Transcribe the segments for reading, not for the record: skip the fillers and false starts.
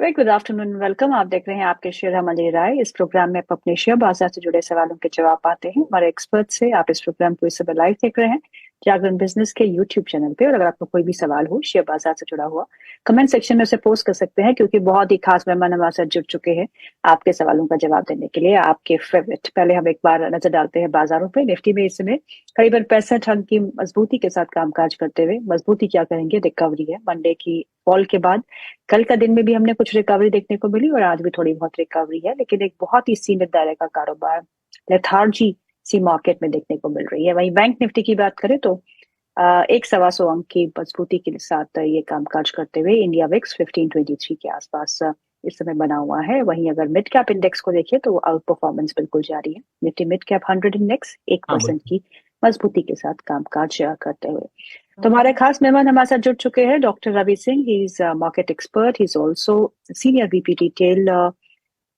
Very good afternoon, welcome. आप देख रहे हैं आपके शेयर हमारी राय। इस प्रोग्राम में आप अपने शेयर बाजार से जुड़े सवालों के जवाब पाते हैं हमारे एक्सपर्ट से। आप इस प्रोग्राम को इस समय लाइव देख रहे हैं जागरण बिजनेस के यूट्यूब चैनल पे। और अगर आपको कोई भी सवाल हो शेयर बाजार से जुड़ा हुआ, कमेंट सेक्शन में उसे पोस्ट कर सकते हैं, क्योंकि बहुत ही खास मेहमान हमारे साथ जुड़ चुके हैं आपके सवालों का जवाब देने के लिए। आपके फेवरेट। पहले हम एक बार नजर डालते हैं बाजारों पे। निफ्टी में इस समय करीबन 65 अंक की मजबूती के साथ कामकाज करते हुए, मजबूती क्या कहेंगे, रिकवरी है मंडे की फॉल के बाद। कल का दिन में भी हमने कुछ रिकवरी देखने को मिली और आज भी थोड़ी बहुत रिकवरी है, लेकिन एक बहुत ही सीमित दायरे का कारोबार लेथार्जी सी मार्केट में देखने को मिल रही है। वहीं बैंक निफ्टी की बात करें तो एक 125 अंक की मजबूती के साथ ये कामकाज करते हुए इंडिया विक्स 1523 के आसपास इस समय बना हुआ है। वहीं अगर मिड कैप इंडेक्स को देखिए तो आउट परफॉर्मेंस बिल्कुल जारी है। निफ्टी मिड कैप 100 इंडेक्स 1% बिल्कुल। की मजबूती के साथ कामकाज करते हुए। तो हमारे खास मेहमान हमारे साथ जुड़ चुके हैं doctor Ravi Singh. He is market expert, he is also senior VP retail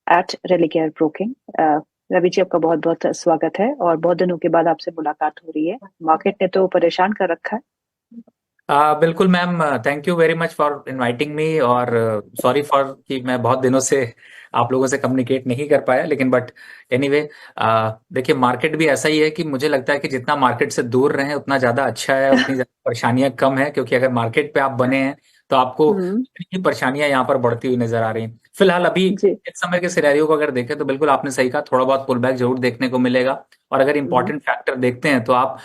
at Religare broking. Ravi ji, आपका बहुत बहुत स्वागत है और बहुत दिनों के बाद आपसे मुलाकात हो रही है। मार्केट ने तो परेशान कर रखा है। बिल्कुल ma'am, thank you very much for inviting me. और सॉरी फॉर कि मैं बहुत दिनों से आप लोगों से कम्युनिकेट नहीं कर पाया, लेकिन बट एनीवे, देखिए मार्केट भी ऐसा ही है कि मुझे लगता है कि जितना मार्केट से दूर रहें उतना ज़्यादा अच्छा है, उतनी ज़्यादा परेशानियां कम है। क्योंकि अगर मार्केट पे आप बने हैं तो आपको हम्म। इतनी परेशानियां यहाँ पर बढ़ती हुई नजर आ रही हैं। फिलहाल अभी जी। इस समय के सिनेरियो को अगर देखें तो बिल्कुल आपने सही कहा, थोड़ा बहुत पुल बैक जरूर देखने को मिलेगा। और अगर हम्म। इंपॉर्टेंट फैक्टर देखते हैं तो आप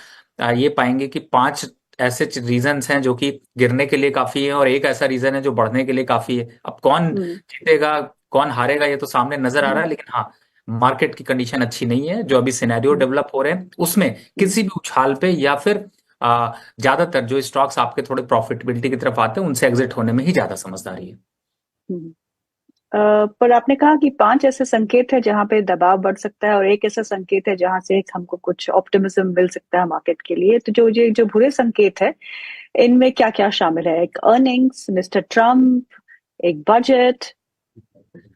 ये पाएंगे कि पांच ऐसे रीजंस हैं जो कि गिरने के लिए काफी है और एक ऐसा रीजन है जो बढ़ने के लिए काफी है। अब कौन हम्म। जीतेगा कौन हारेगा ये तो सामने नजर आ रहा है, लेकिन हाँ, मार्केट की कंडीशन अच्छी नहीं है। जो अभी सिनेरियो हम्म। डेवलप हो रहे हैं उसमें किसी भी उछाल पे या फिर ज्यादातर जो स्टॉक्स आपके थोड़े प्रॉफिटेबिलिटी की तरफ आते हैं उनसे एग्जिट होने में ही ज्यादा समझदारी है। हम्म। पर आपने कहा कि 5 ऐसे संकेत है जहां पे दबाव बढ़ सकता है और एक ऐसा संकेत है जहां से हमको कुछ ऑप्टिमिज्म मिल सकता है मार्केट के लिए। तो जो ये जो बुरे संकेत है, इनमें क्या क्या शामिल है? एक अर्निंग्स, मिस्टर ट्रम्प, एक बजट।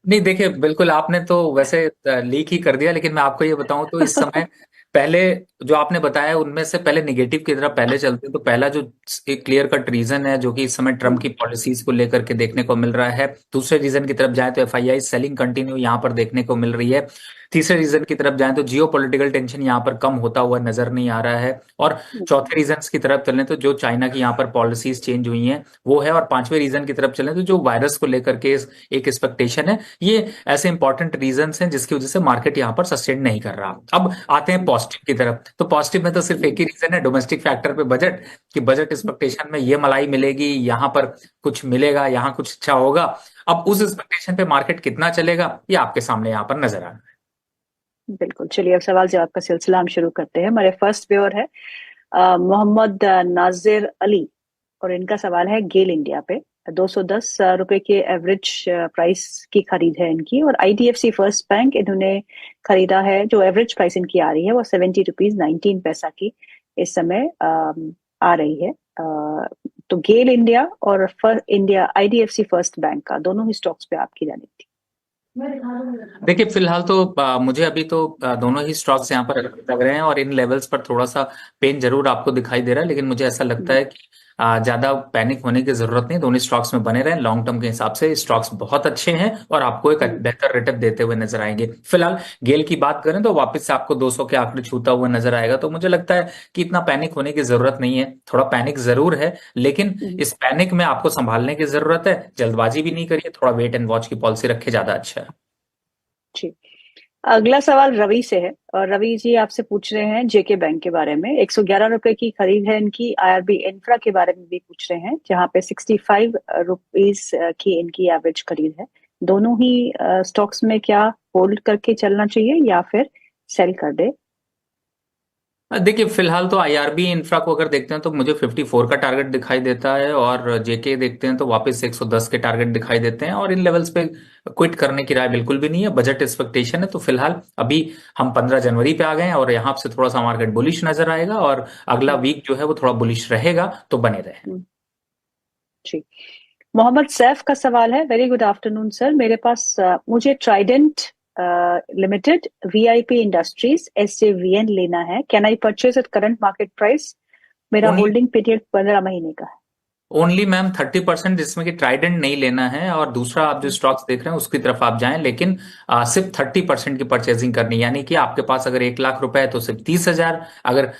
नहीं देखिए, बिल्कुल आपने तो वैसे लीक ही कर दिया, लेकिन मैं आपको ये बताऊं तो इस समय पहले जो आपने बताया उनमें से पहले निगेटिव की तरफ पहले चलते हैं। तो पहला जो एक क्लियर कट रीजन है जो कि इस समय ट्रम्प की पॉलिसीज को लेकर के देखने को मिल रहा है। दूसरे रीजन की तरफ जाए तो एफआईआई सेलिंग कंटिन्यू यहाँ पर देखने को मिल रही है। तीसरे रीजन की तरफ जाए तो जियो पॉलिटिकल टेंशन यहाँ पर कम होता हुआ नजर नहीं आ रहा है। और चौथे रीजन की तरफ चलें तो जो चाइना की यहाँ पर पॉलिसीज चेंज हुई हैं वो है। और पांचवें रीजन की तरफ चलें तो जो वायरस को लेकर के एक एक्सपेक्टेशन है। ये ऐसे इंपॉर्टेंट रीजंस हैं जिसकी वजह से मार्केट यहाँ पर सस्टेन नहीं कर रहा। अब आते हैं पॉजिटिव की तरफ। तो पॉजिटिव में तो सिर्फ एक ही रीजन है, डोमेस्टिक फैक्टर पे बजट। कि बजट एक्सपेक्टेशन में ये मलाई मिलेगी, यहाँ पर कुछ मिलेगा, यहाँ कुछ अच्छा होगा। अब उस एक्सपेक्टेशन पे मार्केट कितना चलेगा ये आपके सामने यहाँ पर नजर आ रहा है। बिल्कुल, चलिए अब सवाल जवाब का सिलसिला हम शुरू करते हैं। हमारे फर्स्ट व्यूअर है मोहम्मद नाजिर अली, और इनका सवाल है गेल इंडिया पे। 210 रुपए के एवरेज प्राइस की खरीद है इनकी, और आईडीएफसी फर्स्ट बैंक इन्होंने खरीदा है। जो एवरेज प्राइस इनकी आ रही है वो 70 रुपीज 19 पैसा की इस समय आ रही है। तो गेल इंडिया और इंडिया आईडीएफसी फर्स्ट बैंक का दोनों ही स्टॉक्स पे आपकी रणनीति? देखिए फिलहाल तो मुझे अभी तो दोनों ही स्टॉक्स यहाँ पर लग रहे हैं और इन लेवल्स पर थोड़ा सा पेन जरूर आपको दिखाई दे रहा है, लेकिन मुझे ऐसा लगता है कि ज्यादा पैनिक होने की जरूरत नहीं। दोनों स्टॉक्स में बने रहें, लॉन्ग टर्म के हिसाब से स्टॉक्स बहुत अच्छे हैं और आपको एक बेहतर रिटर्न देते हुए नजर आएंगे। फिलहाल गेल की बात करें तो वापस से आपको 200 के आंकड़े छूता हुआ नजर आएगा। तो मुझे लगता है कि इतना पैनिक होने की जरूरत नहीं है। थोड़ा पैनिक जरूर है, लेकिन इस पैनिक में आपको संभालने की जरूरत है। जल्दबाजी भी नहीं करिए, थोड़ा वेट एंड वॉच की पॉलिसी रखे, ज्यादा अच्छा है। जी। अगला सवाल रवि से है, और रवि जी आपसे पूछ रहे हैं जेके बैंक के बारे में। 111 रुपए की खरीद है इनकी। आईआरबी इंफ्रा के बारे में भी पूछ रहे हैं, जहां पे 65 रुपीज की इनकी एवरेज खरीद है। दोनों ही स्टॉक्स में क्या होल्ड करके चलना चाहिए या फिर सेल कर दे? देखिए फिलहाल तो आईआरबी इंफ्रा को अगर देखते हैं तो मुझे 54 का टारगेट दिखाई देता है, और जेके देखते हैं तो वापस से 110 के टारगेट दिखाई देते हैं। और इन लेवल्स पे क्विट करने की राय बिल्कुल भी नहीं है। बजट एक्सपेक्टेशन है, तो फिलहाल अभी हम 15 जनवरी पे आ गए हैं और यहाँ से थोड़ा सा मार्केट बुलिश नजर आएगा और अगला हम्म। वीक जो है वो थोड़ा बुलिश रहेगा, तो बने रहे। हम्म। जी। मोहम्मद सैफ का सवाल है। वेरी गुड आफ्टरनून सर, मेरे पास मुझे Trident limited, VIP industries, SJVN लेना है। Can I purchase at current market price? मेरा ओनली होल्डिंग पीरियड 15 महीने का है। ओनली मैम 30%, जिसमें कि ट्राइडेंट नहीं लेना है, और दूसरा आप जो स्टॉक्स देख रहे हैं उसकी तरफ आप जाएं, लेकिन सिर्फ 30% की परचेजिंग करनी है। यानी कि आपके पास अगर 1 लाख रुपए है तो सिर्फ 30 हजार, अगर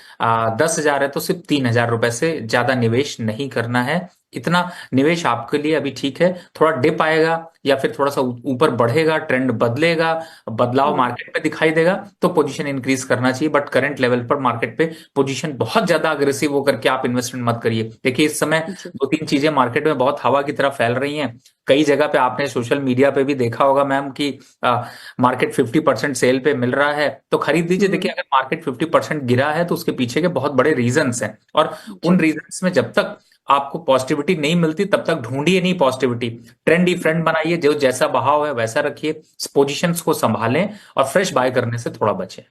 10 हजार है तो सिर्फ 3 हजार रुपए से ज्यादा निवेश नहीं करना है। इतना निवेश आपके लिए अभी ठीक है। थोड़ा डिप आएगा या फिर थोड़ा सा ऊपर बढ़ेगा, ट्रेंड बदलेगा, बदलाव हम्म, मार्केट में दिखाई देगा, तो पोजीशन इंक्रीज करना चाहिए। बट करंट लेवल पर मार्केट पे पोजीशन बहुत ज्यादा अग्रेसिव होकर के आप इन्वेस्टमेंट मत करिए। देखिए इस समय जी। दो तीन चीजें मार्केट में बहुत हवा की तरह फैल रही हैं। कई जगह पे आपने सोशल मीडिया पे भी देखा होगा मैम कि मार्केट 50% सेल पे मिल रहा है तो खरीद लीजिए। देखिए हम्म, अगर मार्केट 50% गिरा है तो उसके पीछे के बहुत बड़े रीजंस हैं, और जी। उन रीजंस में जब तक आपको पॉजिटिविटी नहीं मिलती तब तक ढूंढिए नहीं पॉजिटिविटी। ट्रेंड ही फ्रेंड बनाइए, जो जैसा बहाव है वैसा रखिए, पोजीशंस को संभालें और फ्रेश बाय करने से थोड़ा बचें।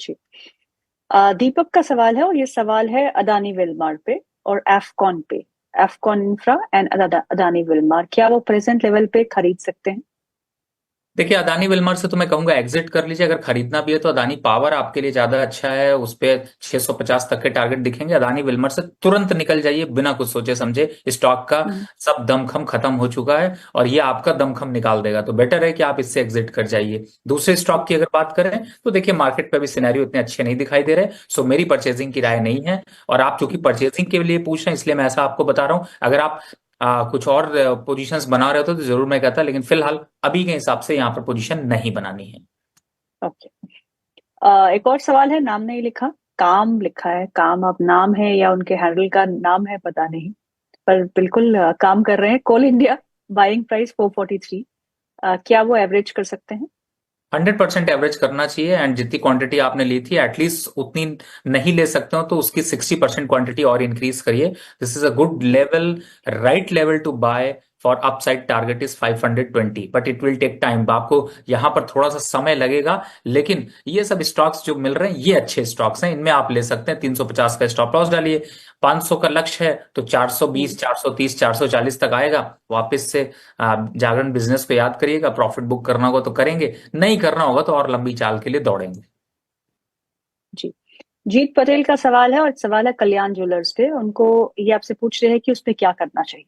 जी। दीपक का सवाल है, और ये सवाल है अदानी विलमार पे और एफकॉन पे। एफकॉन इंफ्रा एंड अदानी विलमार, क्या वो प्रेजेंट लेवल पे खरीद सकते हैं? देखिए अदानी विल्मर से तो मैं कहूंगा एग्जिट कर लीजिए। अगर खरीदना भी है तो अदानी पावर आपके लिए ज्यादा अच्छा है, उस पे 650 तक के टारगेट दिखेंगे। अदानी विल्मर से तुरंत निकल जाइए बिना कुछ सोचे समझे। स्टॉक का हम्म, सब दमखम खत्म हो चुका है और ये आपका दमखम निकाल देगा, तो बेटर है कि आप इससे एग्जिट कर जाइए। दूसरे स्टॉक की अगर बात करें तो देखिए मार्केट पे अभी सिनेरियो इतने अच्छे नहीं दिखाई दे रहे, सो मेरी परचेजिंग की राय नहीं है। और आप चूंकि परचेजिंग के लिए पूछ रहे हैं इसलिए मैं ऐसा आपको बता रहा हूं। अगर आप कुछ और पोजीशंस बना रहे होते तो जरूर मैं कहता, लेकिन फिलहाल अभी के हिसाब से यहाँ पर पोजीशन नहीं बनानी है। ओके। एक और सवाल है, नाम नहीं लिखा, काम लिखा है। काम अब नाम है या उनके हैंडल का नाम है पता नहीं, पर बिल्कुल काम कर रहे हैं। कोल इंडिया, बाइंग प्राइस 443, क्या वो एवरेज कर सकते हैं? 100% एवरेज करना चाहिए, एंड जितनी क्वांटिटी आपने ली थी एटलीस्ट उतनी नहीं ले सकते हो तो उसकी 60% क्वांटिटी और इंक्रीज करिए। This is a good level, right level to buy for upside. Target is 520, but it will take time. आपको यहाँ पर थोड़ा सा समय लगेगा, लेकिन ये सब स्टॉक्स जो मिल रहे हैं ये अच्छे स्टॉक्स हैं, इनमें आप ले सकते हैं। 350 का स्टॉप लॉस डालिए। 500 का लक्ष्य है तो 420, हम्म, 430, 440 तक आएगा। वापस से जागरण बिजनेस को याद करिएगा। प्रॉफिट बुक करना होगा तो करेंगे, नहीं करना होगा तो और लंबी चाल के लिए दौड़ेंगे। जी। जीत पटेल का सवाल है, और सवाल है कल्याण ज्वेलर्स पे। उनको ये आपसे पूछ रहे हैं कि उसपे क्या करना चाहिए।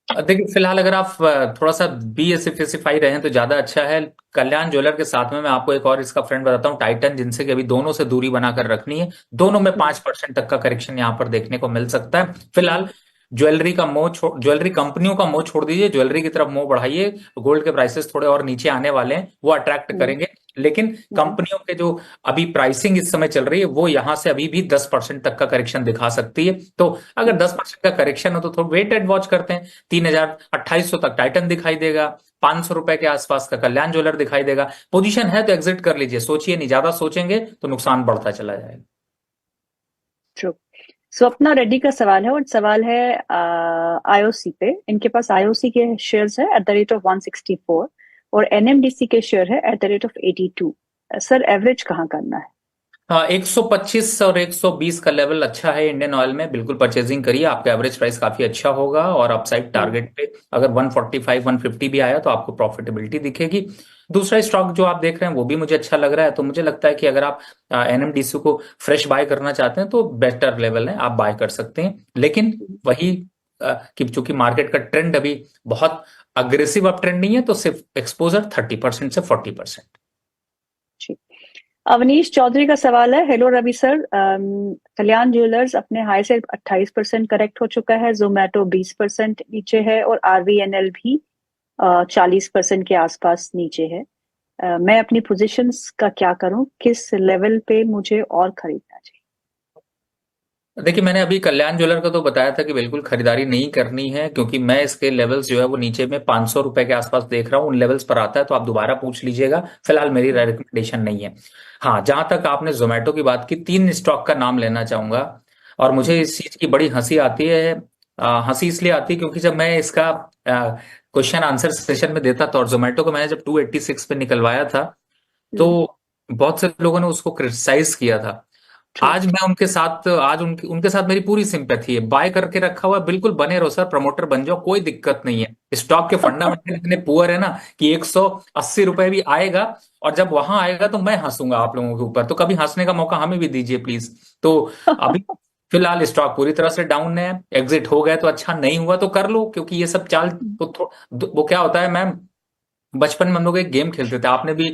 देखिए फिलहाल अगर आप थोड़ा सा बी स्पेसिफाई रहे तो ज्यादा अच्छा है। कल्याण ज्वेलर के साथ में मैं आपको एक और इसका फ्रेंड बताता हूँ, टाइटन, जिनसे कि अभी दोनों से दूरी बनाकर रखनी है। दोनों में हम्म, 5% तक का करेक्शन यहाँ पर देखने को मिल सकता है फिलहाल। ज्वेलरी कंपनियों का मोह छोड़ दीजिए, ज्वेलरी की तरफ मोह बढ़ाइए। गोल्ड के प्राइसेस थोड़े और नीचे आने वाले हैं, वो अट्रैक्ट हम्म, करेंगे। लेकिन हम्म, कंपनियों के जो अभी प्राइसिंग इस समय चल रही है वो यहां से अभी भी 10% तक का करेक्शन दिखा सकती है। तो अगर हम्म, 10% का करेक्शन हो तो थोड़ा वेट एंड वॉच करते हैं। 3,2800 तक टाइटन दिखाई देगा, 500 रुपए के आसपास का कल्याण ज्वेलर दिखाई देगा। पोजीशन है तो एग्जिट कर लीजिए, सोचिए नहीं, ज्यादा सोचेंगे तो नुकसान बढ़ता चला जाएगा। ट्रू। स्वप्ना रेड्डी का सवाल है, और सवाल है आईओसी पे। इनके पास आईओसी के शेयर्स है एट द रेट ऑफ 164, और एनएमडीसी के शेयर है at the rate of 82। Sir average कहाँ करना है? हाँ, 125 और 120 का लेवल अच्छा है इंडियन ऑयल में, बिल्कुल परचेजिंग करिए। आपका एवरेज प्राइस काफी अच्छा होगा, और अपसाइड हम्म, टारगेट पे अगर 145 150 भी आया तो आपको प्रॉफिटेबिलिटी दिखेगी। दूसरा स्टॉक जो आप देख रहे हैं वो भी मुझे अच्छा लग रहा है, तो मुझे लगता है कि अगर आप एनएमडीसी को फ्रेश बाय करना चाहते हैं तो बेटर लेवल है, आप बाय कर सकते हैं। लेकिन वही कि चूंकि मार्केट का ट्रेंड अभी बहुत अग्रेसिव अप ट्रेंड नहीं है, तो सिर्फ एक्सपोजर 30% से 40%। जी। अवनीश चौधरी का सवाल है, हेलो रवि सर, कल्याण ज्वेलर्स अपने हाई से 28% करेक्ट हो चुका है, जोमेटो 20% नीचे है, और आरवीएनएल भी 40% के आसपास नीचे है। मैं अपनी पोजीशंस का क्या करूं, किस लेवल पे मुझे और खरीदना चाहिए? देखिए मैंने अभी कल्याण ज्वेलर का तो बताया था कि बिल्कुल खरीदारी नहीं करनी है, क्योंकि मैं इसके लेवल्स जो है वो नीचे में 500 रुपए के आसपास देख रहा हूँ। उन लेवल्स पर आता है तो आप दोबारा पूछ लीजिएगा, फिलहाल मेरी रिकमेंडेशन नहीं है। हाँ, जहां तक आपने जोमेटो की बात की, 3 स्टॉक का नाम लेना चाहूंगा। और मुझे हम्म, इस चीज की बड़ी हंसी आती है। हंसी इसलिए आती है क्योंकि जब मैं इसका क्वेश्चन आंसर सेशन में देता था और जोमेटो को मैंने जब 286 पे निकलवाया था, तो हम्म, बहुत से लोगों ने उसको क्रिटिसाइज किया था। ट्रू। आज उनके उनके साथ मेरी पूरी सिंपैथी है। बाय करके रखा हुआ है, बिल्कुल बने रहो सर, प्रमोटर बन जाओ, कोई दिक्कत नहीं है। स्टॉक के फंडामेंटल इतने पुअर है ना कि 180 रुपए भी आएगा, और जब वहां आएगा तो मैं हंसूंगा आप लोगों के ऊपर। तो कभी हंसने का मौका हमें भी दीजिए प्लीज। तो अभी फिलहाल स्टॉक पूरी तरह से डाउन है, एग्जिट हो गए तो अच्छा, नहीं हुआ तो कर लो, क्योंकि ये सब चाल तो वो क्या होता है मैम, बचपन में हम लोग एक गेम खेलते थे, आपने भी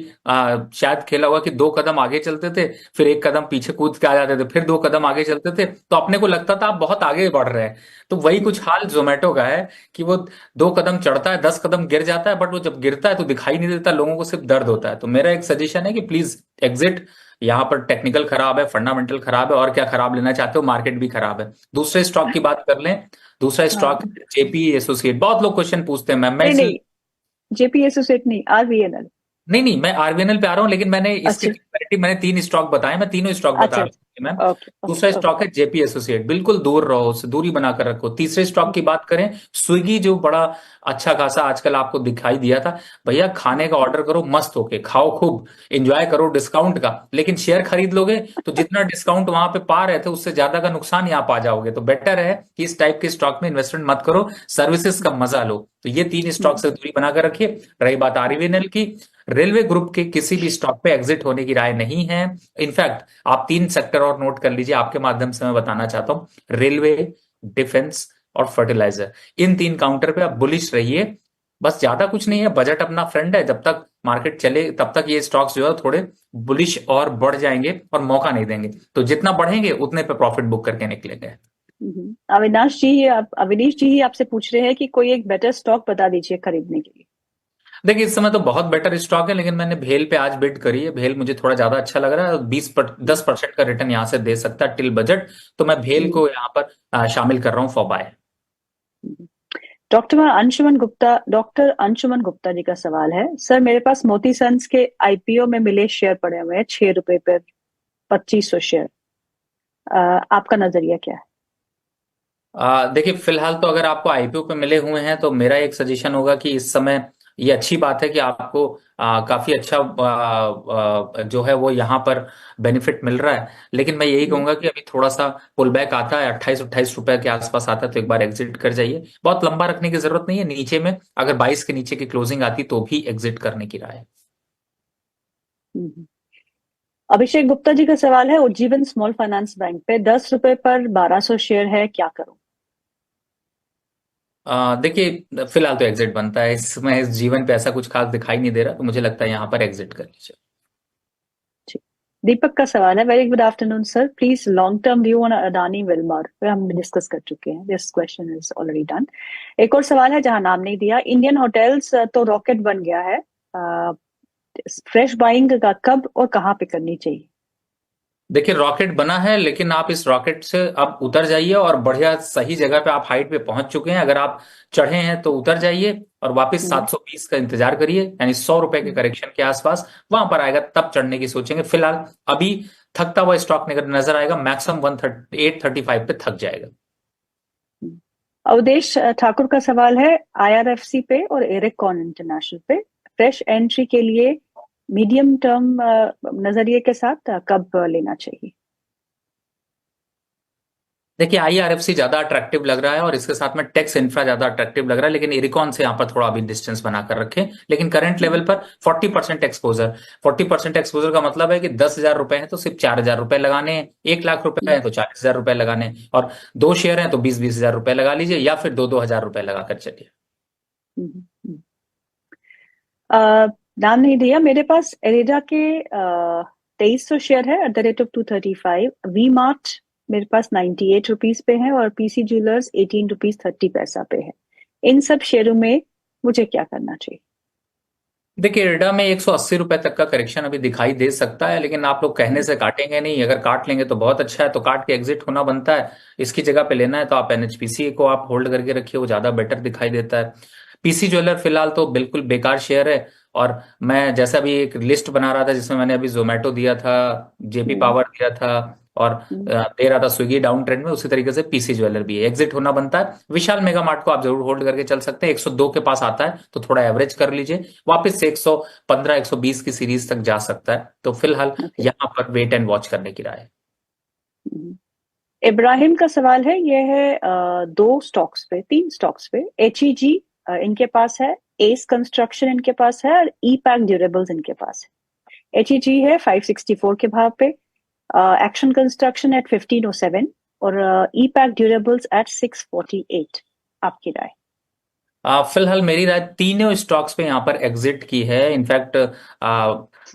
शायद खेला होगा कि 2 कदम आगे चलते थे, फिर 1 कदम पीछे कूद के आ जाते थे, फिर 2 कदम आगे चलते थे, तो अपने को लगता था आप बहुत आगे बढ़ रहे हैं। तो वही कुछ हाल जोमेटो का है कि वो 2 कदम चढ़ता है, 10 कदम गिर जाता है, बट वो जब गिरता है तो दिखाई नहीं देता, लोगों को सिर्फ दर्द होता है। तो मेरा एक सजेशन है कि प्लीज एग्जिट। यहाँ पर टेक्निकल खराब है, फंडामेंटल खराब है, और क्या खराब लेना चाहते हो, मार्केट भी खराब है। दूसरे स्टॉक की बात कर लें। दूसरा स्टॉक हाँ, जेपी एसोसिएट। बहुत लोग क्वेश्चन पूछते हैं मैम, मैं नहीं इसलिए नहीं, जेपी एसोसिएट नहीं, आरवीएनएल। नहीं नहीं, मैं आरबीएनएल पे आ रहा हूं, लेकिन मैंने इसकी अच्छा क्लैरिटी, मैंने 3 स्टॉक बताए, मैं तीनों स्टॉक बता अच्छा रहा अच्छा। हूँ मैम। ओके दूसरा ओके ओके। स्टॉक है जेपी एसोसिएट, बिल्कुल दूर रहो उससे, दूरी बनाकर रखो। तीसरे स्टॉक की बात करें, स्विगी, जो बड़ा अच्छा खासा आजकल आपको दिखाई दिया था। भैया खाने का ऑर्डर करो, मस्त होके खाओ, खूब एंजॉय करो डिस्काउंट का, लेकिन शेयर खरीद लोगे तो जितना डिस्काउंट वहां पे पा रहे थे उससे ज्यादा का नुकसान यहाँ पा जाओगे। तो बेटर है कि इस टाइप के स्टॉक में इन्वेस्टमेंट मत करो, सर्विसेज का मजा लो। तो ये 3 स्टॉक से दूरी बनाकर रखिए। रही बात आरबीएनएल की, रेलवे ग्रुप के किसी भी स्टॉक पे एग्जिट होने की राय नहीं है। इनफैक्ट आप 3 सेक्टर और नोट कर लीजिए, आपके माध्यम से मैं बताना चाहता हूं, रेलवे, डिफेंस और फर्टिलाइजर, इन 3 काउंटर पे आप बुलिश रहिए। बस ज्यादा कुछ नहीं है, बजट अपना फ्रेंड है, जब तक मार्केट चले तब तक ये स्टॉक्स जो है थोड़े बुलिश और बढ़ जाएंगे और मौका नहीं देंगे, तो जितना बढ़ेंगे उतने पे प्रॉफिट बुक करके निकलेंगे। अविनाश जी ही आपसे पूछ रहे हैं कि कोई एक बेटर स्टॉक बता दीजिए खरीदने के लिए। देखिए इस समय तो बहुत बेटर स्टॉक है, लेकिन मैंने भेल पे आज बिड करी है, भेल मुझे थोड़ा ज्यादा अच्छा लग रहा है, 10% का रिटर्न यहाँ से दे सकता है टिल बजट। तो मैं भेल हम्म, को यहाँ पर शामिल कर रहा हूँ for buy. Hmm. Doctor Anshuman Gupta ji का सवाल है, सर मेरे पास मोती सन्स के आईपीओ में मिले शेयर पड़े हुए हैं, 6 रुपए पर 2500 शेयर। आपका नजरिया क्या है? देखिए फिलहाल तो अगर आपको आईपीओ पे मिले हुए हैं तो मेरा एक सजेशन होगा कि इस समय ये अच्छी बात है कि आपको काफी अच्छा जो है वो यहाँ पर बेनिफिट मिल रहा है। लेकिन मैं यही हम्म, कहूंगा कि अभी थोड़ा सा पुल बैक आता है, 28-28 रुपए के आसपास आता है, तो एक बार एग्जिट कर जाइए। बहुत लंबा रखने की जरूरत नहीं है, नीचे में अगर 22 के नीचे की क्लोजिंग आती तो भी एग्जिट करने की राय है। हम्म। अभिषेक गुप्ता जी का सवाल है, उज्जीवन स्मॉल फाइनेंस बैंक पे 10 रुपए पर 1200 शेयर है, क्या करूं? देखिए फिलहाल तो एग्जिट बनता है, इसमें इस जीवन पे ऐसा कुछ खास दिखाई नहीं दे रहा, तो मुझे लगता है यहाँ पर एग्जिट कर लीजिए। ठीक। दीपक का सवाल है, very good afternoon sir, please long term view on Adani Wilmer, पे हम डिस्कस कर चुके हैं, this question is already done. एक और सवाल है जहां नाम नहीं दिया, इंडियन होटल्स तो रॉकेट बन गया है, फ्रेश बाइंग का कब और कहाँ पे करनी चाहिए? देखिए रॉकेट बना है, लेकिन आप इस रॉकेट से अब उतर जाइए और बढ़िया सही जगह पे आप हाइट पे पहुंच चुके हैं। अगर आप चढ़े हैं तो उतर जाइए और वापस हम्म, 720 का इंतजार करिए, यानी 100 रुपए के हम्म, करेक्शन के आसपास वहां पर आएगा, तब चढ़ने की सोचेंगे। फिलहाल अभी थकता हुआ स्टॉक नजर आएगा, मैक्सिमम 138-35 पे थक जाएगा। हम्म। अवधेश ठाकुर का सवाल है, आईआरएफसी पे और एरेकॉन इंटरनेशनल पे फ्रेश एंट्री के लिए मीडियम टर्म नजरिए के साथ कब लेना चाहिए? देखिए आईआरएफसी ज्यादा अट्रैक्टिव लग रहा है और इसके साथ में टेक्स इंफ्रा ज्यादा अट्रैक्टिव लग रहा है, लेकिन इरिकॉन से यहाँ पर थोड़ा अभी डिस्टेंस बनाकर रखें। लेकिन करंट लेवल पर 40% एक्सपोजर, 40% एक्सपोजर का मतलब है कि 10,000 रुपए हैं तो सिर्फ 4,000 रुपए लगाने हैं, 1 लाख रुपए हैं तो 40,000 रुपए लगाने हैं, और 2 शेयर हैं तो 20-20 हजार रुपए लगा लीजिए, या फिर 2-2 हजार रुपए लगाकर चलिए। हम्म, हम्म। अ, नाम नहीं दिया, मेरे पास एरिडा के 2300 शेयर है @235। वी मार्ट मेरे पास 98 रुपीज पे है और पीसी ज्वेलर्स 18 रुपीज 30 पैसा पे है। इन सब शेयरों में मुझे क्या करना चाहिए? देखिए इरडा में 180 रुपए तक का करेक्शन अभी दिखाई दे सकता है, लेकिन आप लोग कहने से काटेंगे नहीं, अगर काट लेंगे तो बहुत अच्छा है, तो काट के एग्जिट होना बनता है। इसकी जगह पे लेना है तो आप एनएचपीसी को आप होल्ड करके रखिए, वो ज्यादा बेटर दिखाई देता है। पीसी ज्वेलर फिलहाल तो बिल्कुल बेकार शेयर है। और मैं जैसा भी एक लिस्ट बना रहा था जिसमें मैंने अभी जोमेटो दिया था, जेपी हम्म, पावर दिया था, और हम्म, दे रहा था स्विगी डाउन ट्रेंड में, उसी तरीके से पीसी ज्वेलर भी है, एग्जिट होना बनता है। विशाल मेगा मार्ट को आप जरूर होल्ड करके चल सकते हैं, 102 के पास आता है तो थोड़ा एवरेज कर लीजिए, वापस से 115-120 की सीरीज तक जा सकता है। तो फिलहाल ओके। यहाँ पर वेट एंड वॉच करने की राय है। हम्म। इब्राहिम का सवाल है, ये है दो स्टॉक्स पे, तीन स्टॉक्स पे, एचईजी इनके पास है, एस कंस्ट्रक्शन इनके पास है और ई पैक ड्यूरेबल्स इनके पास है। एचईजी है 564 के भाव पे, एक्शन कंस्ट्रक्शन एट 1507, और ईपैक ड्यूरेबल्स एट 648, आपकी राय? फिलहाल मेरी राय तीनों स्टॉक्स पे यहाँ पर एग्जिट की है। इनफैक्ट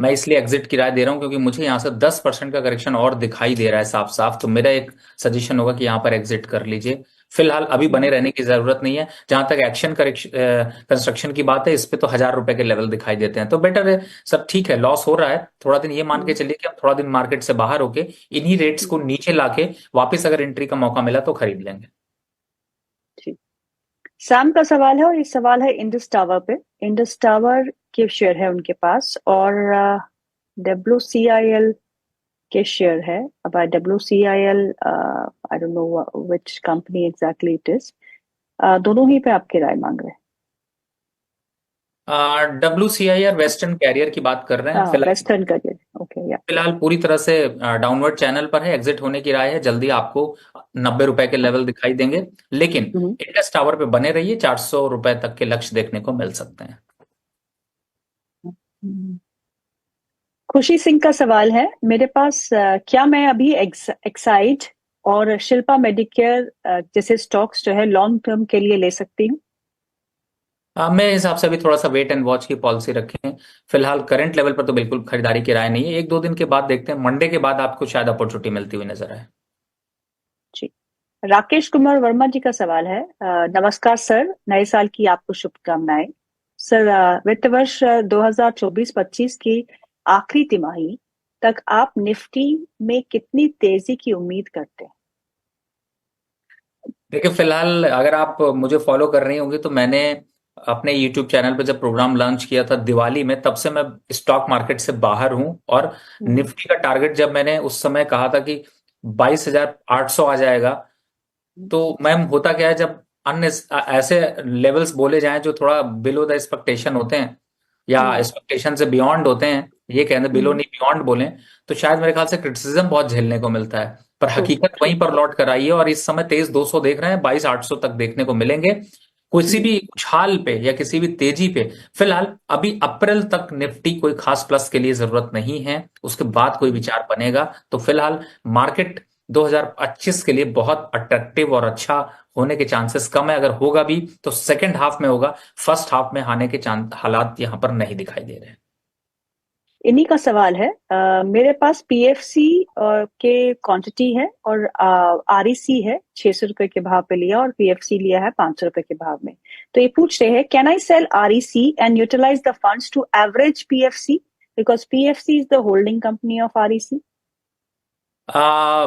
मैं इसलिए एग्जिट की राय दे रहा हूँ क्योंकि मुझे यहाँ से 10% का करेक्शन और दिखाई दे रहा है साफ साफ। तो मेरा एक सजेशन होगा कि यहाँ पर एग्जिट कर लीजिए। फिलहाल अभी बने रहने की जरूरत नहीं है। जहां तक एक्शन करेक्शन कंस्ट्रक्शन की बात है, इस पे तो 1,000 रुपए के लेवल दिखाई देते हैं, तो बेटर है। सब ठीक है, लॉस हो रहा है थोड़ा दिन, ये मान के चलिए कि हम थोड़ा दिन मार्केट से बाहर होके इन्हीं रेट्स को नीचे लाके वापस अगर एंट्री का मौका मिला तो खरीद लेंगे। ठीक। सैम का सवाल है, और ये सवाल है इंडस टावर पे। इंडस टावर के शेयर है उनके पास, और WCIL के शेयर है। अब WCIL, I don't know which company exactly it is. दोनों ही पे आपकी राय मांग रहे WCI वेस्टर्न कैरियर की बात कर रहे हैं हैं। फिलहाल। वेस्टर्न करियर, ओके, या। फिलहाल पूरी तरह से डाउनवर्ड चैनल पर है, एग्जिट होने की राय है। जल्दी आपको 90 रुपए के लेवल दिखाई देंगे, लेकिन हम्म, इंडस टावर पे बने रहिए। 400 रुपए तक के लक्ष्य देखने को मिल सकते हैं। हम्म। खुशी सिंह का सवाल है मेरे पास, क्या मैं अभी एक्साइड और शिल्पा मेडिकेयर जैसे स्टॉक्स जो है लॉन्ग टर्म के लिए ले सकती हूँ? मेरे हिसाब से अभी थोड़ा सा वेट एंड वॉच की पॉलिसी रखें। फिलहाल करंट लेवल पर तो बिल्कुल खरीदारी की राय नहीं है। 1-2 दिन के बाद देखते हैं, मंडे के बाद आपको शायद अपॉर्चुनिटी मिलती हुई नजर आए। जी। राकेश कुमार वर्मा जी का सवाल है, नमस्कार सर, नए साल की आपको शुभकामनाएं। सर, वित्त वर्ष 2024-25 की आखिरी तिमाही तक आप निफ्टी में कितनी तेजी की उम्मीद करते हैं? देखिए, फिलहाल अगर आप मुझे फॉलो कर रही होंगी तो मैंने अपने यूट्यूब चैनल पर जब प्रोग्राम लॉन्च किया था दिवाली में, तब से मैं स्टॉक मार्केट से बाहर हूं। और हम्म, निफ्टी का टारगेट जब मैंने उस समय कहा था कि 22,800 आ जाएगा, हम्म, तो मैम होता क्या है, जब अन्य ऐसे लेवल्स बोले जाएं जो थोड़ा बिलो द एक्सपेक्टेशन होते हैं या हम्म, एक्सपेक्टेशन से बियॉन्ड होते हैं, ये कहते हैं बिलो हम्म, नहीं बियॉन्ड बोलें, तो शायद मेरे ख्याल से क्रिटिसिज्म बहुत झेलने को मिलता है। पर ट्रू, हकीकत ट्रू। वहीं पर लौट कर आई है, और इस समय 23,200 देख रहे हैं, 22,800 तक देखने को मिलेंगे। किसी हम्म, भी उछाल पे या किसी भी तेजी पे फिलहाल अभी अप्रैल तक निफ्टी कोई खास प्लस के लिए जरूरत नहीं है, उसके बाद कोई हम्म। विचार बनेगा। तो फिलहाल मार्केट 2025 के लिए बहुत अट्रैक्टिव और अच्छा होने के चांसेस कम है। अगर होगा भी तो सेकंड हाफ में होगा, फर्स्ट हाफ में आने के हालात यहां पर नहीं दिखाई दे रहे हैं। इन्हीं का सवाल है, मेरे पास PFC के क्वांटिटी है, और REC है 600 रुपए के भाव पे लिया, और PFC लिया है 500 रुपए के भाव में। तो ये पूछ रहे हैं, can I sell REC and utilize the funds to average PFC, because PFC is the holding company of REC? Uh,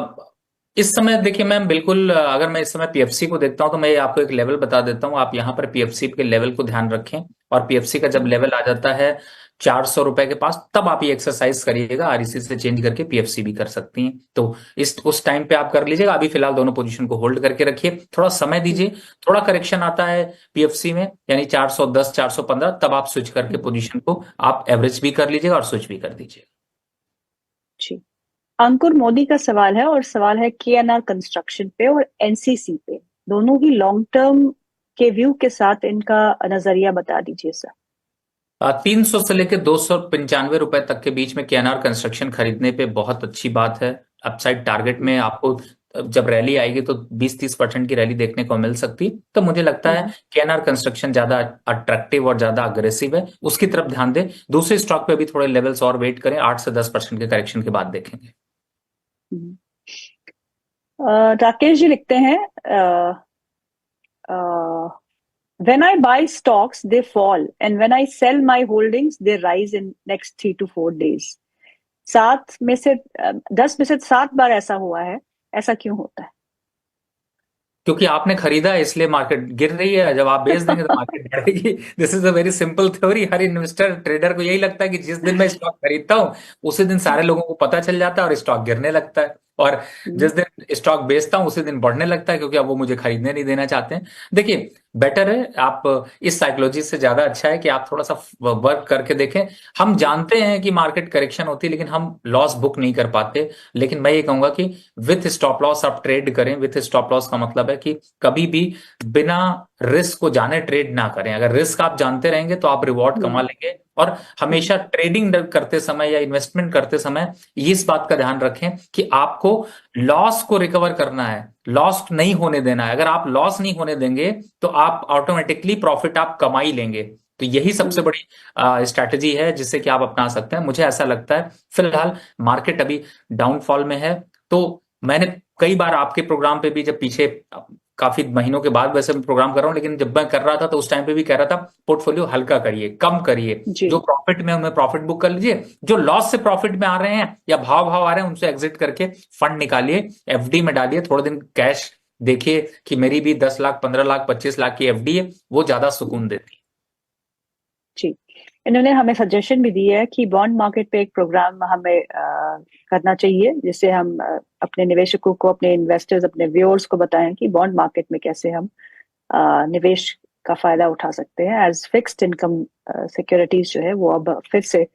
इस समय देखिए मैम, बिल्कुल अगर मैं इस समय पीएफसी को देखता हूं तो मैं आपको एक लेवल बता देता हूं। आप यहाँ पर पीएफसी के लेवल को ध्यान रखें, और पीएफसी का जब लेवल आ जाता है 400 रुपए के पास, तब आप ये एक्सरसाइज करिएगा, आरईसी से चेंज करके पीएफसी भी कर सकती हैं। तो इस उस टाइम पे आप कर लीजिएगा। अभी फिलहाल दोनों पोजीशन को होल्ड करके रखिए, थोड़ा समय दीजिए। थोड़ा करेक्शन आता है पीएफसी में, यानी 410 415, तब आप स्विच करके पोजीशन को आप एवरेज भी कर लीजिएगा और स्विच भी कर दीजिएगा। जी। अंकुर मोदी का सवाल है, और सवाल है KNR कंस्ट्रक्शन पे और NCC पे, दोनों ही लॉन्ग टर्म के व्यू के साथ इनका नजरिया बता दीजिए सर। 300 से लेकर 295 रुपए तक के बीच में केएनआर कंस्ट्रक्शन खरीदने पे बहुत अच्छी बात है। अपसाइड टारगेट में आपको जब रैली आएगी तो 20-30% की रैली देखने को मिल सकती। तो मुझे लगता है केएनआर कंस्ट्रक्शन ज्यादा अट्रैक्टिव और ज्यादा अग्रेसिव है, उसकी तरफ ध्यान दें। दूसरे स्टॉक पे भी थोड़े लेवल्स और वेट करें, 8 से 10% के करेक्शन के बाद देखेंगे। राकेश जी लिखते हैं, when I buy stocks they fall, and when I sell my holdings they rise in next 3 to 4 days. 10 में से 7 बार ऐसा हुआ है, ऐसा क्यों होता है? क्योंकि आपने खरीदा है इसलिए मार्केट गिर रही है, जब आप बेच देंगे तो मार्केट बढ़ेगी। This is a very simple theory. Her investor trader को यही लगता है कि जिस दिन मैं स्टॉक खरीदता हूँ उसी दिन सारे लोगों को पता चल जाता है और स्टॉक गिरने लगता है, और जिस दिन स्टॉक बेचता हूँ उसी दिन बढ़ने लगता है, क्योंकि अब वो मुझे खरीदने नहीं देना चाहते हैं। देखिए, बेटर है आप इस साइकोलॉजी से ज्यादा अच्छा है कि आप थोड़ा सा वर्क करके देखें। हम जानते हैं कि मार्केट करेक्शन होती है, लेकिन हम लॉस बुक नहीं कर पाते। लेकिन मैं ये कहूंगा कि विथ स्टॉप लॉस आप ट्रेड करें। विथ स्टॉप लॉस का मतलब है कि कभी भी बिना रिस्क को जाने ट्रेड ना करें। अगर रिस्क आप जानते रहेंगे तो आप रिवॉर्ड कमा लेंगे। और हमेशा ट्रेडिंग करते समय या इन्वेस्टमेंट करते समय इस बात का ध्यान रखें कि आपको लॉस को रिकवर करना है, लॉस नहीं होने देना है। अगर आप लॉस नहीं होने देंगे तो आप ऑटोमेटिकली प्रॉफिट आप कमा ही लेंगे। तो यही सबसे हम्म, बड़ी स्ट्रैटेजी है जिससे कि आप अपना सकते हैं। मुझे ऐसा लगता है फिलहाल मार्केट अभी डाउनफॉल में है। तो मैंने कई बार आपके प्रोग्राम पे भी, जब पीछे काफी महीनों के बाद वैसे मैं प्रोग्राम कर रहा हूं, लेकिन जब मैं कर रहा था तो उस टाइम पे भी कह रहा था पोर्टफोलियो हल्का करिए, कम करिए। जी। जो प्रॉफिट में उनमें प्रॉफिट बुक कर लीजिए, जो लॉस से प्रॉफिट में आ रहे हैं या भाव भाव आ रहे हैं उनसे एग्जिट करके फंड निकालिए, एफडी में डालिए, थोड़े दिन कैश देखिए कि मेरी भी 10 लाख 15 लाख 25 लाख की एफडी है, वो ज्यादा सुकून देती जी, इन्होंने हमें सजेशन भी दी है कि बॉन्ड मार्केट पे एक प्रोग्राम हमें करना चाहिए, जिससे हम अपने निवेशकों को, अपने इन्वेस्टर्स, अपने व्यूअर्स को बताएं कि बॉन्ड मार्केट में कैसे हम निवेश का फायदा उठा सकते हैं। एज फिक्स्ड इनकम सिक्योरिटीज जो है वो अब फिर से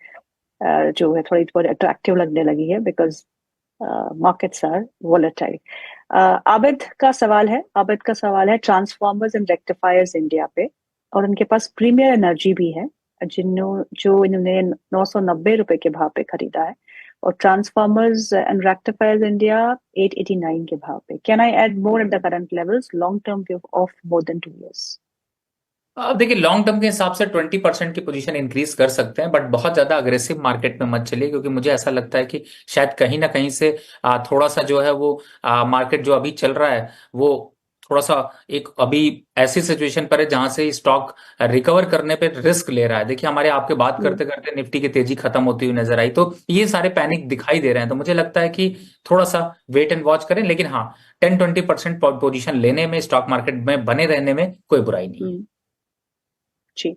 जो है थोड़ी थोड़ी अट्रैक्टिव लगने लगी है, because markets are volatile. Abid का सवाल है ट्रांसफॉर्मर्स एंड रेक्टिफायर्स इंडिया पे, और उनके पास प्रीमियर एनर्जी भी है, जो इन्होंने 990 रुपए के भाव पे खरीदा है, और ट्रांसफॉर्मर्स एंड रेक्टिफायर्स इंडिया 889 के भाव पे। Can I add more at the current levels, long term view of more than 2 years? अब देखिए लॉन्ग टर्म के हिसाब से 20% की पोजीशन इंक्रीज कर सकते हैं, बट बहुत ज्यादा अग्रेसिव मार्केट में मत चलिए, क्योंकि मुझे ऐसा लगता है कि शायद कहीं ना कहीं से थोड़ा सा जो है वो मार्केट जो अभी चल रहा है वो थोड़ा सा एक अभी ऐसी सिचुएशन पर है जहां से स्टॉक रिकवर करने पे रिस्क ले रहा है। देखिए हमारे आपके बात हम्म, करते करते निफ्टी की तेजी खत्म होती हुई नजर आई, तो ये सारे पैनिक दिखाई दे रहे हैं। तो मुझे लगता है कि थोड़ा सा वेट एंड वॉच करें, लेकिन हाँ 10-20% पोजीशन लेने में, स्टॉक मार्केट में बने रहने में कोई बुराई नहीं है। हम्म, जी।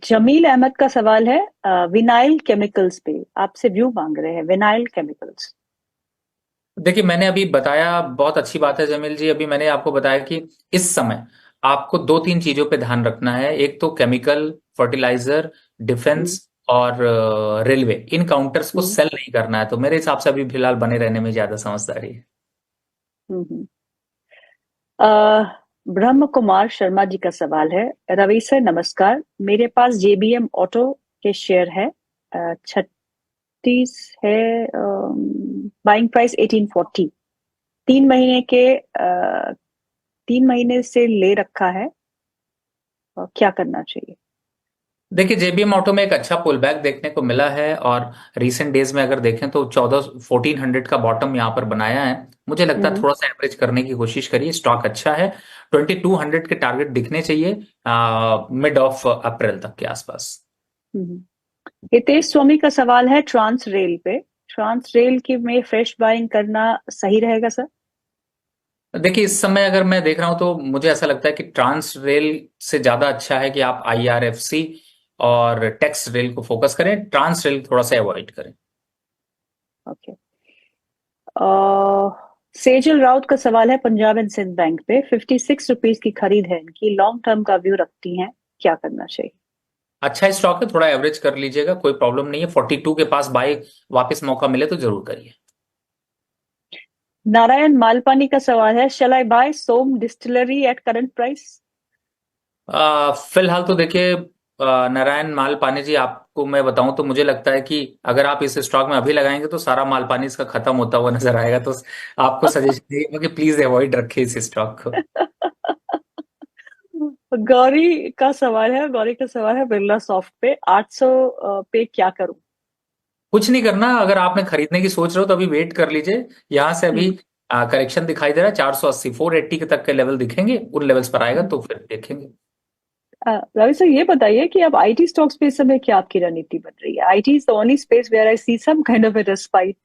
जमील अहमद का सवाल है विनाइल केमिकल्स पे, आपसे व्यू मांग रहे हैं विनाइल केमिकल्स। देखिए मैंने अभी बताया, बहुत अच्छी बात है जमील जी, अभी मैंने आपको बताया कि इस समय आपको 2-3 चीजों पे ध्यान रखना है। एक तो केमिकल, फर्टिलाइजर, हम्म, डिफेंस और रेलवे, इन काउंटर्स को हम्म, सेल नहीं करना है। तो मेरे हिसाब से अभी फिलहाल बने रहने में ज्यादा समझदारी है। हम्म। ब्रह्म कुमार शर्मा जी का सवाल है, रवि सर नमस्कार, मेरे पास जेबीएम ऑटो के शेयर है, 36 है, बाइंग प्राइस 1840, 3 महीने के 3 महीने से ले रखा है, क्या करना चाहिए? देखिए जेबीएम ऑटो में एक अच्छा पुल बैक देखने को मिला है, और रिसेंट डेज में अगर देखें तो 1400 का बॉटम यहाँ पर बनाया है। मुझे लगता है हम्म, थोड़ा सा एवरेज करने की कोशिश करिए, स्टॉक अच्छा है। 2200 के टारगेट दिखने चाहिए मिड ऑफ अप्रैल तक के आसपास। हम्म। हितेश स्वामी का सवाल है ट्रांस रेल पे, ट्रांस रेल की में फ्रेश बाइंग करना सही रहेगा सर? देखिए इस समय अगर मैं देख रहा हूं तो मुझे ऐसा लगता है कि ट्रांस रेल से ज्यादा अच्छा है कि आप आईआरएफसी और टेक्स रेल को फोकस करें, ट्रांस रेल थोड़ा सा अवॉइड करें। ओके। सेजल राउत का सवाल है पंजाब एंड सिंध बैंक पे, 56 रुपीज की खरीद है इनकी, लॉन्ग टर्म का व्यू रखती हैं, क्या करना चाहिए? अच्छा स्टॉक है, थोड़ा एवरेज कर लीजिएगा, कोई प्रॉब्लम नहीं है। 42 के पास बाय वापस मौका मिले तो जरूर करिए। नारायण मालपानी का सवाल है, shall I buy Som distillery at current price? फिलहाल तो देखिए नारायण माल पानी जी, आपको मैं बताऊं तो मुझे लगता है कि अगर आप इस स्टॉक में अभी लगाएंगे तो सारा माल पानी इसका खत्म होता हुआ नजर आएगा। तो आपको सजेशन देगा कि प्लीज अवॉइड रखें इस स्टॉक को। गौरी का सवाल है बिरला सॉफ्ट पे 800 पे क्या करूं? कुछ नहीं करना, अगर आपने खरीदने की सोच रहे हो तो अभी वेट कर लीजिए। यहां से अभी हम्म, करेक्शन दिखाई दे रहा है, 480 480 के तक के लेवल दिखेंगे, उन लेवल्स पर आएगा हम्म। तो फिर देखेंगे। रवि सर ये बताइए कि अब आईटी स्टॉक्स पे इस समय क्या आपकी रणनीति बन रही है? IT is the only space where I see some kind of a respite,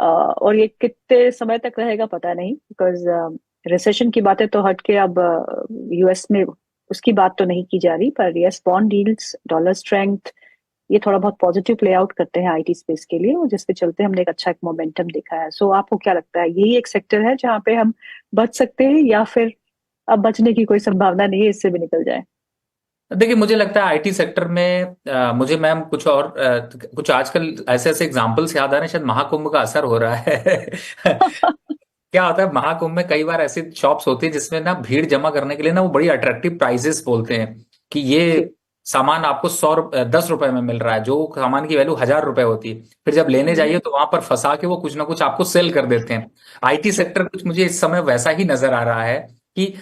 और ये कितने समय तक रहेगा पता नहीं, बिकॉज रिसेशन की बातें तो हटके अब यूएस में उसकी बात तो नहीं की जा रही, पर yes bond yields, dollar strength, ये थोड़ा बहुत पॉजिटिव प्ले आउट करते हैं आईटी स्पेस के लिए, और जिसके चलते हमने एक अच्छा एक मोमेंटम देखा है। सो आपको क्या लगता है, यही एक सेक्टर है जहाँ पे हम बच सकते हैं, या फिर अब बचने की कोई संभावना नहीं है, इससे भी निकल जाए? देखिए मुझे लगता है आईटी सेक्टर में मुझे मैम कुछ और कुछ आजकल ऐसे ऐसे एग्जांपल्स याद आ रहे हैं, शायद महाकुंभ का असर हो रहा है। क्या होता है महाकुंभ में कई बार ऐसी शॉप्स होती है जिसमें ना भीड़ जमा करने के लिए ना वो बड़ी अट्रैक्टिव प्राइजेस बोलते हैं कि ये जी। सामान आपको 10 रुपए में मिल रहा है, जो सामान की वैल्यू 1000 रुपए होती है, फिर जब लेने जाइए तो वहां पर फंसा के वो कुछ ना कुछ आपको सेल कर देते हैं। IT true. सेक्टर कुछ मुझे इस समय वैसा ही नजर आ रहा है कि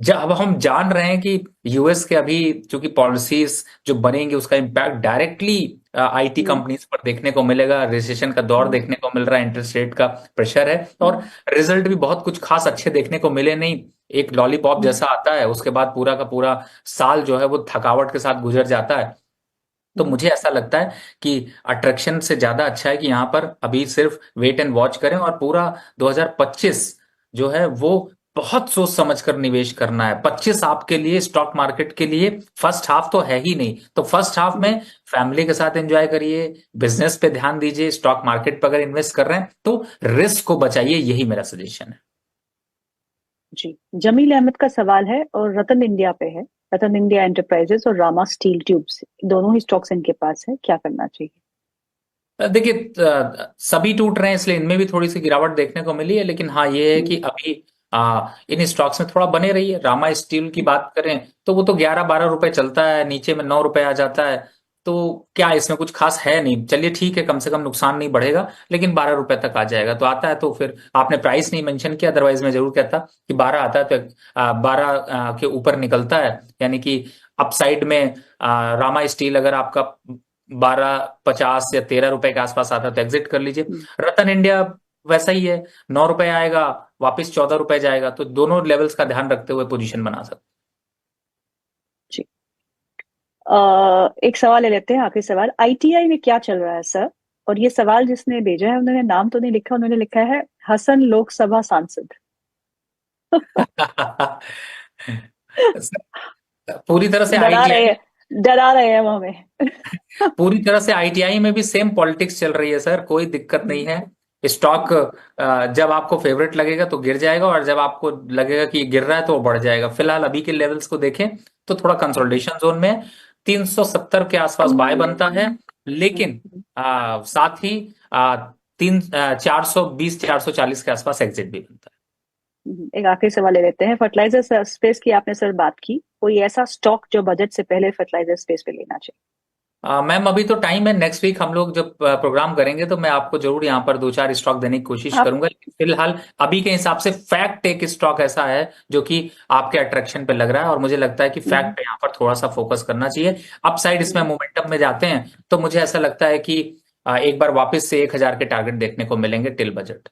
जब अब हम जान रहे हैं कि यूएस के अभी चूंकि पॉलिसीज जो बनेंगी उसका इम्पैक्ट डायरेक्टली आईटी कंपनीज पर देखने को मिलेगा, रिसेशन का दौर देखने को मिल रहा है, इंटरेस्ट रेट का प्रेशर है, और रिजल्ट भी बहुत कुछ खास अच्छे देखने को मिले नहीं। एक लॉलीपॉप जैसा आता है, उसके बाद पूरा का पूरा साल जो है वो थकावट के साथ गुजर जाता है। तो मुझे ऐसा लगता है कि अट्रैक्शन से ज्यादा अच्छा है कि यहाँ पर अभी सिर्फ वेट एंड वॉच करें, और पूरा 2025 जो है वो बहुत सोच समझ कर निवेश करना है। 25 आपके लिए स्टॉक मार्केट के लिए फर्स्ट हाफ तो है ही नहीं, तो फर्स्ट हाफ में फैमिली के साथ एंजॉय करिए, बिजनेस पे ध्यान दीजिए, स्टॉक मार्केट पर अगर इन्वेस्ट कर रहे हैं तो रिस्क को बचाइए, यही मेरा सजेशन है। जी, जमील अहमद का सवाल है और रतन इंडिया पे है। रतन इंडिया एंटरप्राइजेस और रामा स्टील ट्यूब्स, दोनों ही स्टॉक्स इनके पास है, क्या करना चाहिए? देखिए, सभी टूट रहे हैं इसलिए इनमें भी थोड़ी सी गिरावट देखने को मिली है, लेकिन हाँ ये है कि अभी इन स्टॉक्स में थोड़ा बने रहिए। रामा स्टील की बात करें तो वो तो 11-12 रुपए चलता है, नीचे में 9 रुपए आ जाता है, तो क्या इसमें कुछ खास है नहीं। चलिए ठीक है, कम से कम नुकसान नहीं बढ़ेगा, लेकिन 12 रुपए तक आ जाएगा तो आता है। तो फिर आपने प्राइस नहीं मेंशन किया, अदरवाइज मैं जरूर कहता कि 12 आता है तो 12 के ऊपर निकलता है, यानी कि अपसाइड में रामा स्टील अगर आपका 12.50 या 13 रुपए के आसपास आता है तो एग्जिट कर लीजिए। रतन इंडिया वैसा ही है, 9 रुपए आएगा, वापस 14 रुपए जाएगा, तो दोनों लेवल्स का ध्यान रखते हुए पोजीशन बना सकते। जी। एक सवाल ले लेते हैं, आखिरी सवाल। आईटीआई में क्या चल रहा है सर? और ये सवाल जिसने भेजा है उन्होंने नाम तो नहीं लिखा, उन्होंने लिखा है हसन लोकसभा सांसद। पूरी तरह से डरा रहे आईटीआई हैं, डरा रहे हैं वो हमें। पूरी तरह से आईटीआई में भी सेम पॉलिटिक्स चल रही है सर, कोई दिक्कत नहीं है। स्टॉक जब आपको फेवरेट लगेगा तो गिर जाएगा, और जब आपको लगेगा कि गिर रहा है तो वो बढ़ जाएगा। फिलहाल अभी के लेवल्स को देखें तो थोड़ा कंसोलिडेशन जोन में है, 370 के आसपास बाय बनता है, लेकिन साथ ही 420-440 के आसपास एग्जिट भी बनता है। एक आखिरी सवाल ले लेते हैं। फर्टिलाइजर स्पेस की आपने सर बात की, कोई ऐसा स्टॉक जो बजट से पहले फर्टिलाइजर स्पेस पे लेना चाहिए? मैम अभी तो टाइम है, नेक्स्ट वीक हम लोग जब प्रोग्राम करेंगे तो मैं आपको जरूर यहाँ पर 2-4 स्टॉक देने की कोशिश आप करूंगा, लेकिन फिलहाल अभी के हिसाब से फैक्ट एक स्टॉक ऐसा है जो कि आपके अट्रैक्शन पे लग रहा है, और मुझे लगता है कि फैक्ट पे यहाँ पर थोड़ा सा फोकस करना चाहिए। अपसाइड इसमें मोमेंटम में जाते हैं तो मुझे ऐसा लगता है कि एक बार वापस से 1000 के टारगेट देखने को मिलेंगे टिल बजट।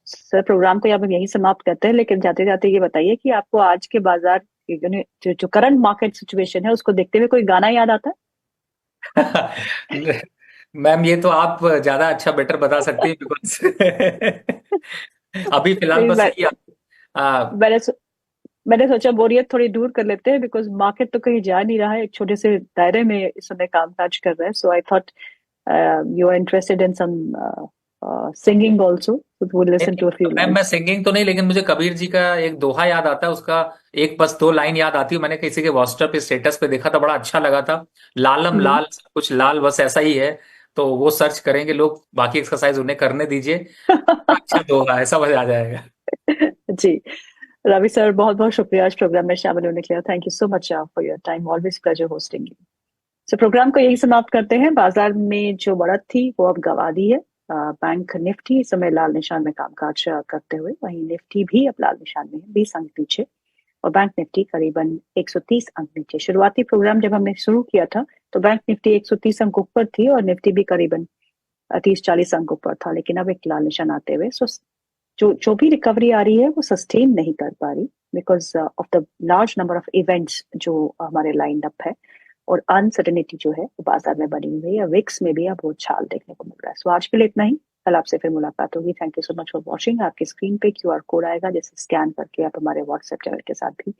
सर प्रोग्राम को यहाँ पे यही समाप्त करते हैं, लेकिन जाते जाते ये बताइए कि आपको आज के बाजार जो करंट मार्केट सिचुएशन है उसको देखते हुए कोई गाना याद आता है? मैम ये तो आप ज्यादा अच्छा बेटर बता सकती हैं, बिकॉज अभी फिलहाल इस बस बार यही आ, मैंने सो, मैंने सोचा बोरियत थोड़ी दूर कर लेते हैं, बिकॉज मार्केट तो कहीं जा नहीं रहा है, एक छोटे से दायरे में इस समय कामकाज कर रहा है। So I thought you are interested in some singing also, so we'll listen to a few ma'am मैं lines. सिंगिंग तो नहीं, लेकिन मुझे कबीर जी का एक दोहा याद आता है, उसका एक बस 2 लाइन याद आती है। मैंने किसी के व्हाट्सएप स्टेटस पे देखा था, बड़ा अच्छा लगा था। लालम हम्म। लाल सब कुछ लाल, बस ऐसा ही है। तो वो सर्च करेंगे लोग, बाकी एक्सरसाइज उन्हें करने दीजिए। अच्छा दोहा है, समझ आ जाएगा। जी, रवि सर बहुत बहुत शुक्रिया आज प्रोग्राम में शामिल होने के लिए। Thank you so much for your time, always pleasure hosting you. So program को यही समाप्त करते हैं। बाजार में जो बढ़त थी वो अब गंवा दी है। बैंक निफ्टी इस समय लाल निशान में कामकाज करते हुए, वहीं निफ्टी भी अब लाल निशान में है, 20 अंक पीछे, और बैंक निफ्टी करीबन 130 अंक नीचे। शुरुआती प्रोग्राम जब हमने शुरू किया था तो बैंक निफ्टी 130 अंक ऊपर थी और निफ्टी भी करीबन 30-40 अंक ऊपर था, लेकिन अब एक लाल निशान आते हुए जो भी रिकवरी आ रही है वो सस्टेन नहीं कर पा रही, because of the large number of events जो हमारे लाइंड अप है, और अनसर्टेनिटी जो है वो बाजार में बनी हुई है। विक्स में भी अब वो छाल देखने को मिल रहा है। सो आज के लिए इतना ही, कल आपसे फिर मुलाकात होगी। Thank you so much for watching. आपकी स्क्रीन पे क्यूआर कोड आएगा, जिसे स्कैन करके आप हमारे व्हाट्सएप चैनल के साथ भी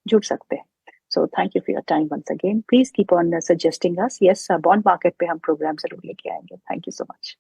जुड़ सकते हैं। So thank you for your time once again. Please keep on suggesting us. Yes, bond market पे हम प्रोग्राम जरूर लेके आएंगे। Thank you so much.